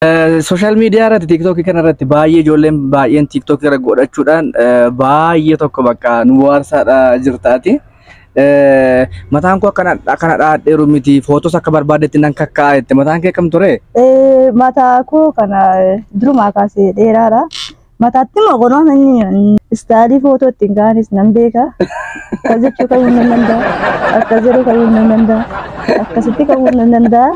Social media irratti TikTok kanarratti baay'ee ijoolleen baay'een TikTok irra godhachuudhaan baay'ee tokko bakka nu bohaarsaadha jirtaati. Mataan koo akkana dhaadheeru miti footos akka barbaadetti nan kakkaa'etti mataan kee kam ture? Mataa koo kana durumaa kaasee dheeraadha. Mataatti mogonoo namni istaadii footoo ittiin kaanis nan beeka. Akkas jechuu ka'uu nan danda'a. Akkas jedhee ka'uu nan danda'a. Akkasitti ka'uu nan danda'a.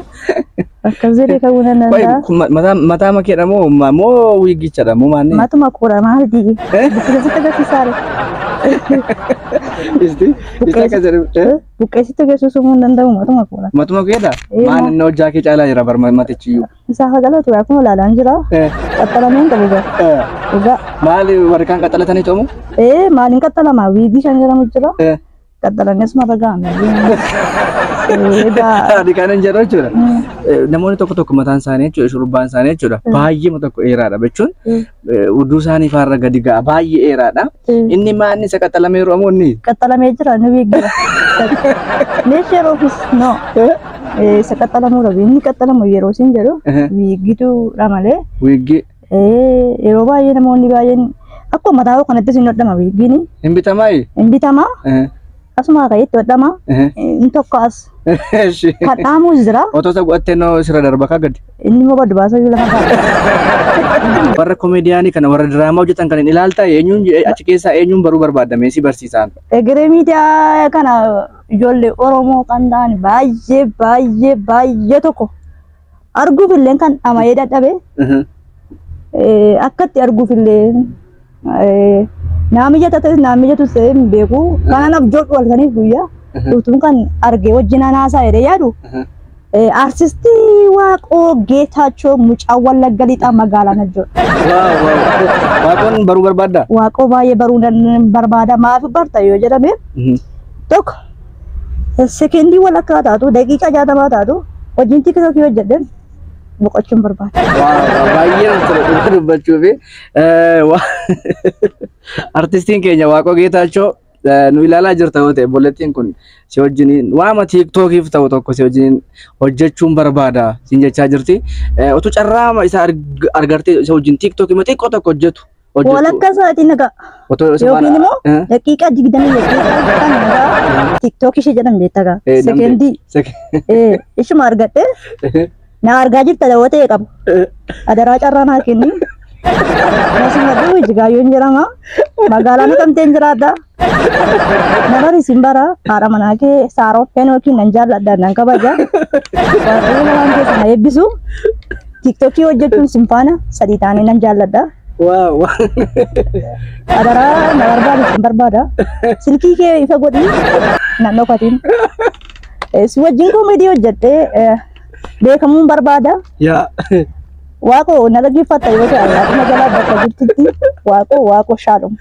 Akkas jedhee ka'uu nan danda'a. Mataa makeedha moo wiigichadha moo maanni? Matuma koora maal digi? Buqqeessitti agarsiisaare. Isa akka jedhu. Buqqeessitti agarsiisuu hin danda'u matuma koora. Matuma keedha? Maan inni hojjaa kee caalaa jira bar matichiyyuu. Isaa fagalatu akkuma ilaalaan jira. Qaxxalameen qabu gaa. Maali warri kaan qaxxalatanii ta'umu? Maaliin qaxxalamaa wiigii shan jedhamu jira. Qaxxalanis marra gaame. Adi kan hin jedhu jechuudha. Namoonni tokko mataan isaanii jechuudha shurrubbaan isaanii jechuudha baay'ee tokko dheeraadha jechuun udduu isaanii faarra gadi ga'a baay'ee dheeraadha. Inni maanni isa qaxxalamee jiru ammoo inni? Qaxxalamee jira ni wiigira. Neeshee roofis no. Isa qaxxalamuu dhabe inni qaxxalamu yeroo isin jedhu wiigituudha malee. Wiiggi. Yeroo baay'ee namoonni baay'een akkuma mataa kanatti sin hodhama wiiggiin. Hin bitamaa? Hin bitamaa. Asuma kayetti hodhama. Inni tokko as. Kan dhaamus jira. Otoo isa godhattee noo sirra darba kaa gadi. Inni immoo baddu baasa lafa kaa'e. Warra komeediyaanii kana warra diraamaa hojjetan kan hin ilaalta eenyuun achi keessaa eenyuun baruu barbaadame si barsiisaan? Egeree miidiyaa kana ijoollee Oromoo kan ta'an baay'ee tokko arguuf illee kan dhamayee dadhabe. Akkatti arguuf illee naamiyya tates naamiyya tusee hin beeku kana abjoodhu walkaniif guyyaa dhuftuun kan argee wajjin anaasaa jedhee yaadu artistii Waaqoo Geetaachoo mucaa Wallagga Lixaa magaalaa Najjoo. Waaqoon baruu barbaadda? Waaqoo baay'ee baruu barbaada maaf barta yoo jedhame tokko sekendii walakkaa taatu daqiiqaa 60 taatu wajjin TikTok hojjedhen boqochuun barbaada. Baay'ee dubbachuufi artistiin keenya Waaqoo Geetaachoo nu ilaalaa jirta yoo ta'e bollettiin kun si wajjiniin waama TikTokiif ta'u tokko si wajjiniin hojjechuun barbaada siin jechaa jirti. Otu carraa isa argartee isa wajjin TikTokii ma xiqqoo tokko hojjetu. Walakkaa isaatiin nagaa. Yookiin immoo daqiiqaa 20 kan nagaa TikTok ishee jedhan beektagaa. Sekendii. Ishuma argadhee na argaa jirta yoo ta'e qabu. Adaraa carraa naa kenni. Nasimadhu Jigaayoon jedhama. Magaalaa Naqamteen jiraadha. Nama Simbara haadha manaa kee Saaroo Henookiin nan jaalladha nan kabaja. Waaqayyo waan keessa na eebbisu. TikTokii hojjechuun simfaana sadii taanee nan jaalladha. Adaraa na barbaada. Silkii kee ifa godhi nan dhokatiin. Si wajjin koomedii hojjedhee beekamuun barbaada. Waaqoo na dhaggeeffatta yoo ta'e magaalaa bakka jirtutti Waaqoo Shaalom.